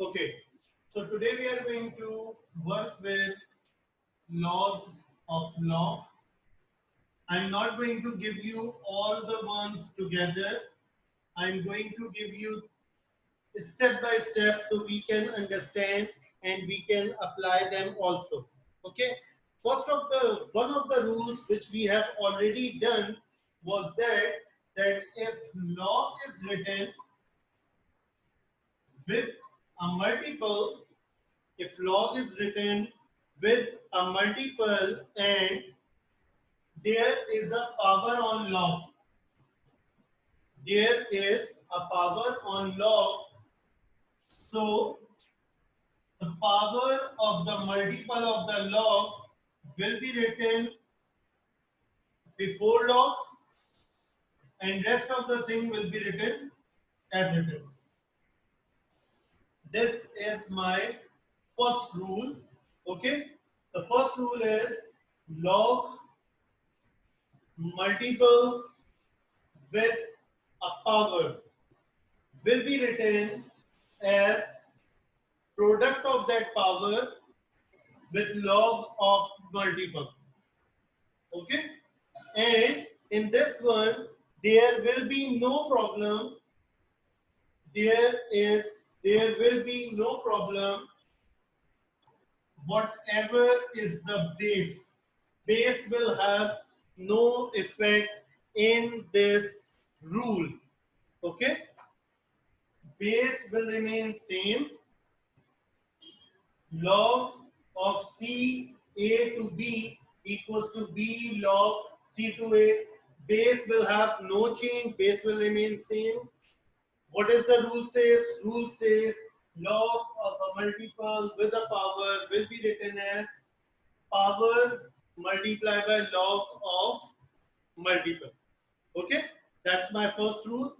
Okay, so today we are going to work with laws of log. I'm not going to give you all the ones together. I'm going to give you step by step so we can understand and we can apply them also. Okay, first of the one of the rules which we have already done was that if log is written with a multiple, if log is written with a multiple and there is a power on log, there is a power on log, so the power of the multiple of the log will be written before log and rest of the thing will be written as it is. This is my first rule. Okay, the first rule is log multiple with a power will be written as product of that power with log of multiple. Okay, and in this one there will be no problem. There will be no problem whatever is the base. Base will have no effect in this rule. Okay, base will remain same. Log of C A to B equals to B log C to A. Base will have no change. Base will remain same. What is the rule says? Rule says log of a multiple with a power will be written as power multiplied by log of multiple. Okay, that's my first rule.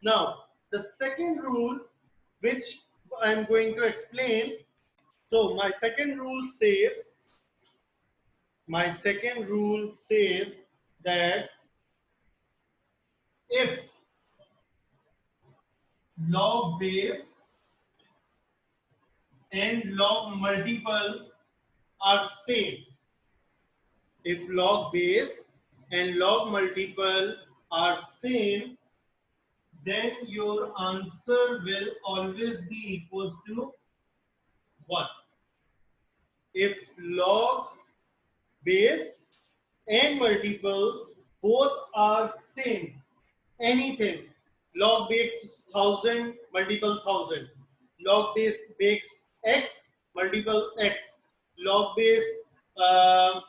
Now, the second rule, which I'm going to explain. So, my second rule says that if log base and log multiple are same, if log base and log multiple are same, then your answer will always be equals to 1. If log base and multiple both are same, anything, log base 1000, multiple 1000, log base makes x, multiple x, log base uh,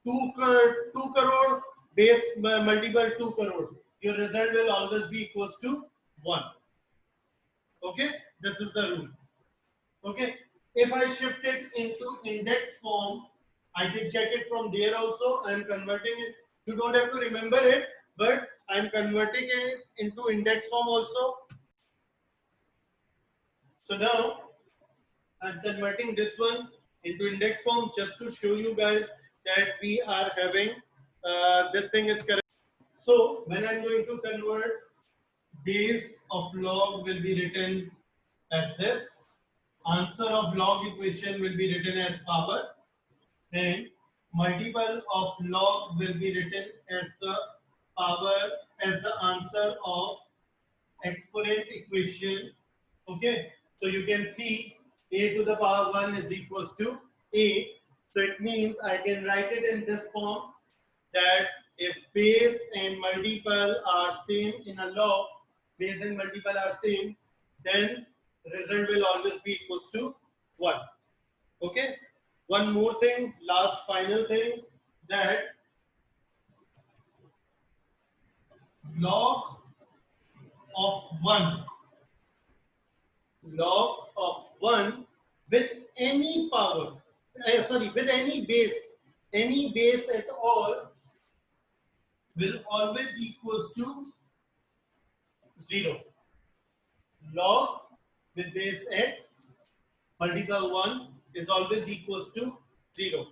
2 crore, base multiple 2 crore, your result will always be equals to 1. Okay, this is the rule. Okay, if I shift it into index form, I can check it from there also. I am converting it. You don't have to remember it, but I am converting it into index form also. So now I am converting this one into index form just to show you guys that we are having this thing is correct. So when I am going to convert, base of log will be written as this. Answer of log equation will be written as power, and multiple of log will be written as the power, as the answer of exponent equation. Okay, so you can see a to the power 1 is equals to a. So it means I can write it in this form, that if base and multiple are same in a log, base and multiple are same, then result will always be equals to 1. Okay, one more thing, last final thing, that log of 1, log of 1 with any power, with any base at all will always equals to 0. Log with base x multiple 1 is always equals to 0.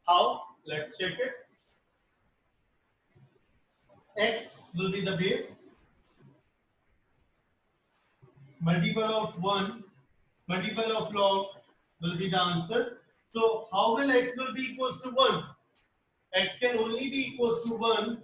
How? Let's check it. X will be the base, multiple of 1 multiple of log will be the answer. So how will x will be equals to 1? X can only be equals to 1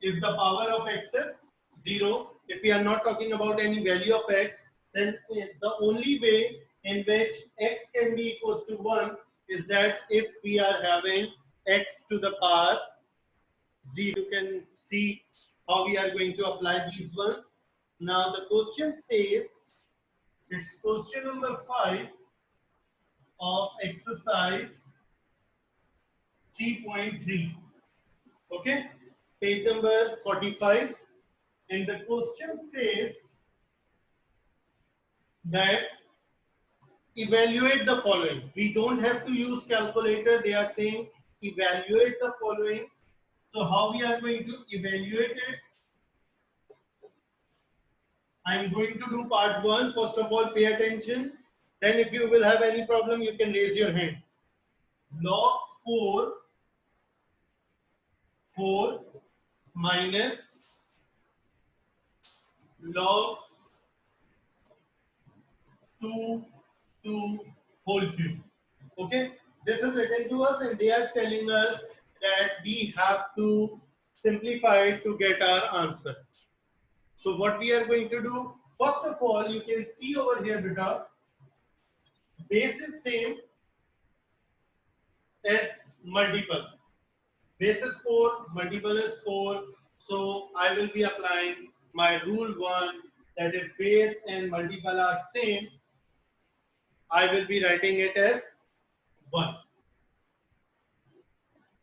if the power of x is 0. If we are not talking about any value of x, then the only way in which x can be equals to 1 is that if we are having x to the power 0. You can see how we are going to apply these ones. Now the question says, it's question number 5 of exercise 3.3. Okay, page number 45. And the question says that evaluate the following. We don't have to use calculator. They are saying evaluate the following. So how we are going to evaluate it? I am going to do part 1. First of all, pay attention. Then if you will have any problem, you can raise your hand. Log 4 minus log 2 whole cube. Okay, this is written to us and they are telling us that we have to simplify it to get our answer. So what we are going to do, first of all, you can see over here, beta, base is same as multiple. Base is 4, multiple is 4. So I will be applying my rule 1, that if base and multiple are same, I will be writing it as 1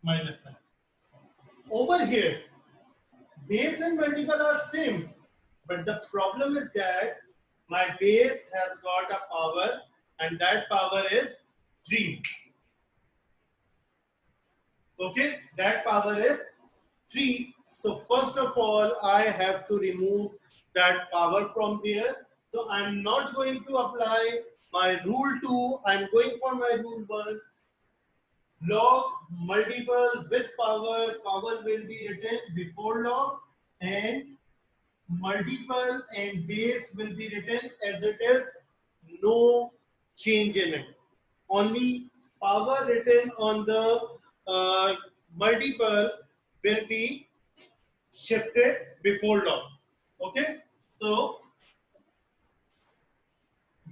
minus 1. Over here, base and multiple are same, but the problem is that my base has got a power and that power is 3. Okay, that power is 3. So first of all, I have to remove that power from there. So I'm not going to apply my rule 2. I'm going for my rule 1. Log multiple with power, power will be written before log, and multiple and base will be written as it is, no change in it. Only power written on the multiple will be shifted before log. Okay, so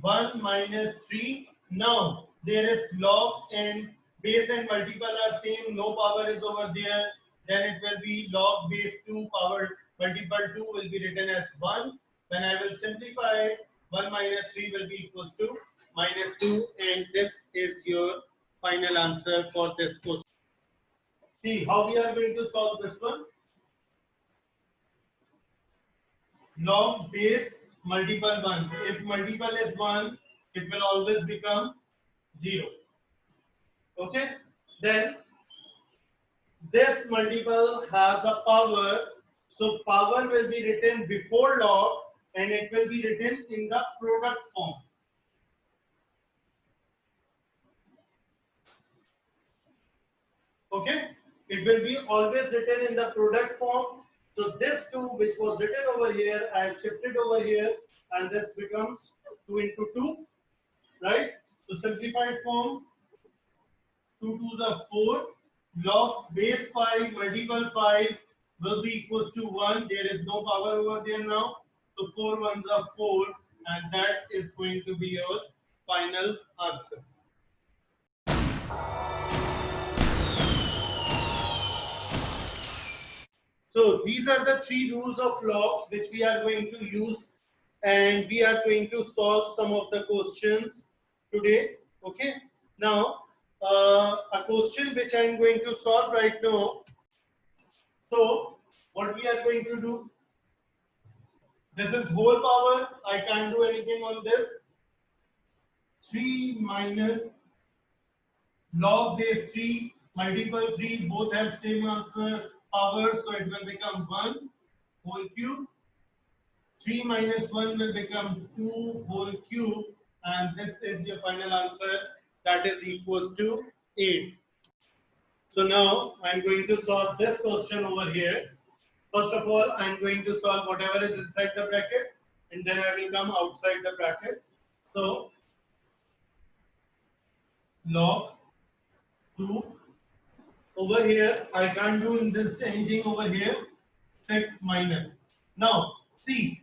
1 minus 3. Now there is log and base and multiple are same, no power is over there. Then it will be log base 2 power multiple 2 will be written as 1. When I will simplify it, 1 minus 3 will be equals to minus 2, and this is your final answer for this question. See how we are going to solve this one. Log base multiple 1. If multiple is 1, it will always become 0. Okay, then this multiple has a power, so power will be written before log and it will be written in the product form. Okay, it will be always written in the product form. So this 2 which was written over here, I have shifted over here and this becomes 2 into 2, right? So simplified form, 2 2s are 4. Log base 5 multiple 5 will be equals to 1. There is no power over there now. So 4 ones are 4, and that is going to be your final answer. So these are the 3 rules of logs which we are going to use, and we are going to solve some of the questions today. Okay. Now a question which I am going to solve right now. So what we are going to do, this is whole power, I can't do anything on this. 3 minus log base 3 multiple 3, both have same answer power, so it will become 1 whole cube. 3 minus 1 will become 2 whole cube, and this is your final answer, that is equals to 8. So now I am going to solve this question over here. First of all, I am going to solve whatever is inside the bracket, and then I will come outside the bracket. So log 2. Over here, I can't do in this anything over here. 6 minus. Now, see,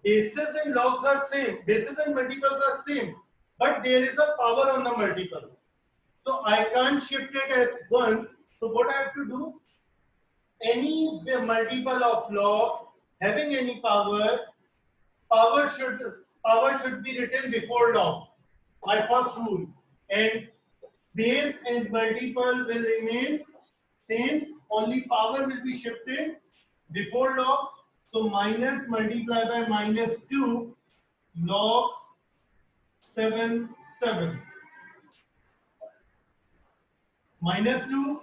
bases and logs are same. Bases and multiples are same. But there is a power on the multiple. So I can't shift it as 1. So what I have to do? Any multiple of log having any power should be written before log. My first rule. And base and multiple will remain same, only power will be shifted before log. So minus multiply by minus 2 log 7 minus 2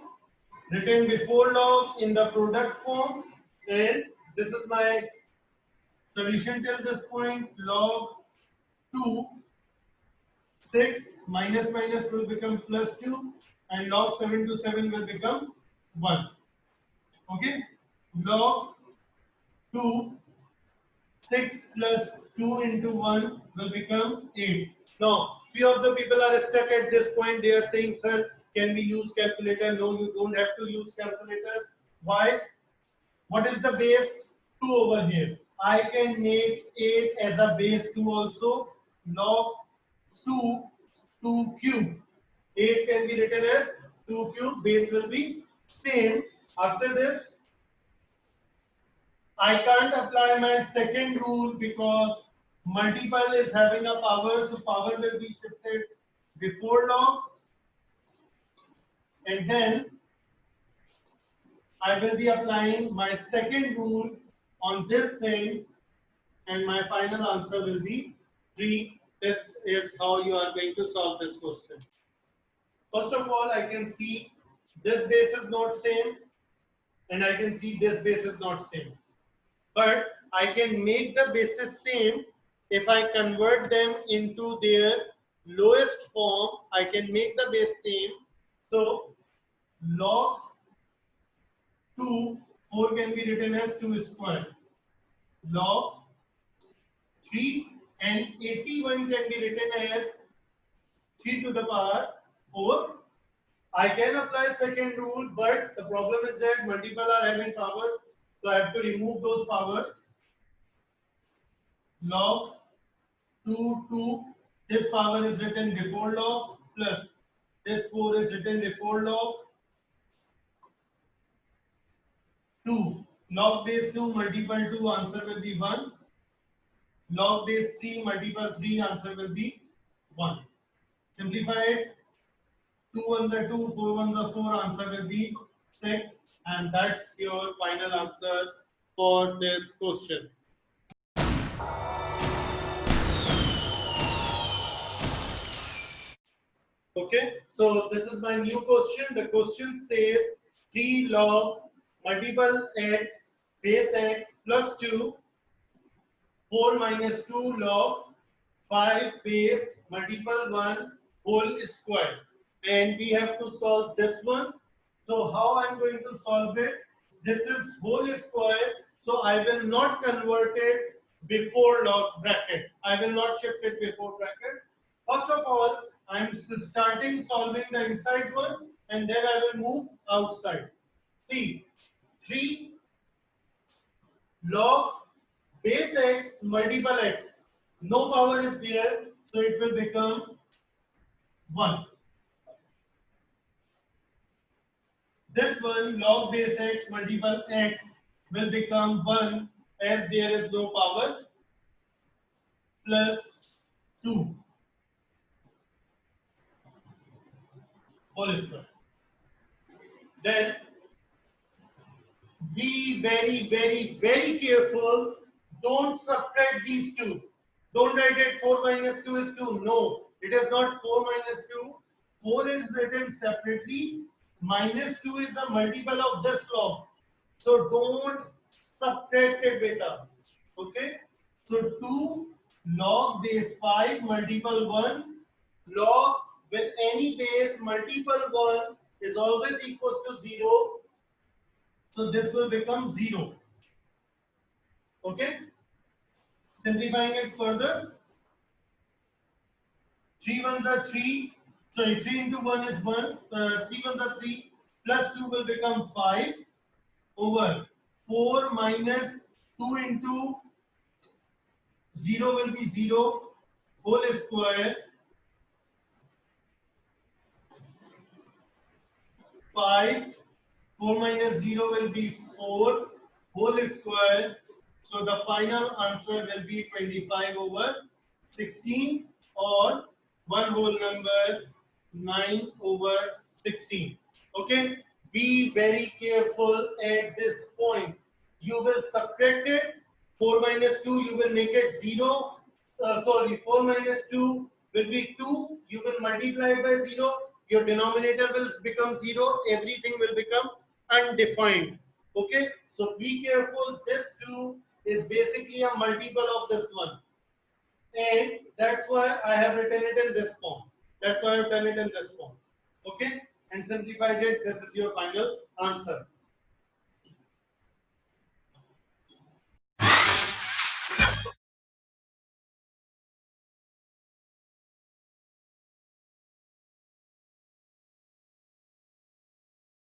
written before log in the product form, and this is my solution till this point. Log 2 6 minus minus will become plus 2, and log 7 to 7 will become 1. Okay, log 2 6 plus 2 into 1 will become 8. Now, few of the people are stuck at this point. They are saying, sir, can we use calculator? No, you don't have to use calculator. Why? What is the base? 2 over here. I can make 8 as a base 2 also. Log 2 2 cube. 8 can be written as 2 cube. Base will be same. After this, I can't apply my second rule because multiple is having a power, so power will be shifted before log, and then I will be applying my second rule on this thing, and my final answer will be 3. This is how you are going to solve this question. First of all, I can see this base is not same, and I can see this base is not same. But I can make the bases same if I convert them into their lowest form. I can make the base same. So log 2, 4 can be written as 2 square. Log 3 and 81 can be written as 3 to the power 4. I can apply second rule, but the problem is that multiple are having powers, so I have to remove those powers. Log 2 2, this power is written before log, plus this 4 is written before log 2. Log base 2 multiple 2, answer will be 1. Log base 3 multiple 3, answer will be 1. Simplify it. 2 ones are 2, 4 ones are 4, answer will be 6. And that's your final answer for this question. Okay, so this is my new question. The question says 3 log multiple x base x plus 2, 4 minus 2 log 5 base multiple 1 whole square. And we have to solve this one. So how I'm going to solve it? This is whole square. So I will not convert it before log bracket. I will not shift it before bracket. First of all, I'm starting solving the inside one, and then I will move outside. See, 3 log base x multiple x. No power is there, so it will become 1. This one log base x multiple x will become 1 as there is no power, plus 2 whole square. Then be very careful. Don't subtract these two. Don't write it 4 minus 2 is 2. No, it is not 4 minus 2. 4 is written separately. Minus 2 is a multiple of this log. So don't subtract it, beta. Okay? So 2 log base 5 multiple 1. Log with any base multiple 1 is always equals to 0. So this will become 0. Okay? Simplifying it further. 3 ones are 3. Sorry, 3 into 1 is 1. 3 ones are 3. Plus 2 will become 5 over 4 minus 2 into 0 will be 0 whole square. 5. 4 minus 0 will be 4 whole square. So the final answer will be 25 over 16 or one whole number 9 over 16. Okay, be very careful at this point. You will subtract it. 4 minus 2, you will make it 0. Sorry, 4 minus 2 will be 2. You will multiply it by 0. Your denominator will become 0. Everything will become undefined. Okay, so be careful. This 2 is basically a multiple of this one, and that's why I have written it in this form. That's why I've done it in this form. Okay, and simplified it. This is your final answer.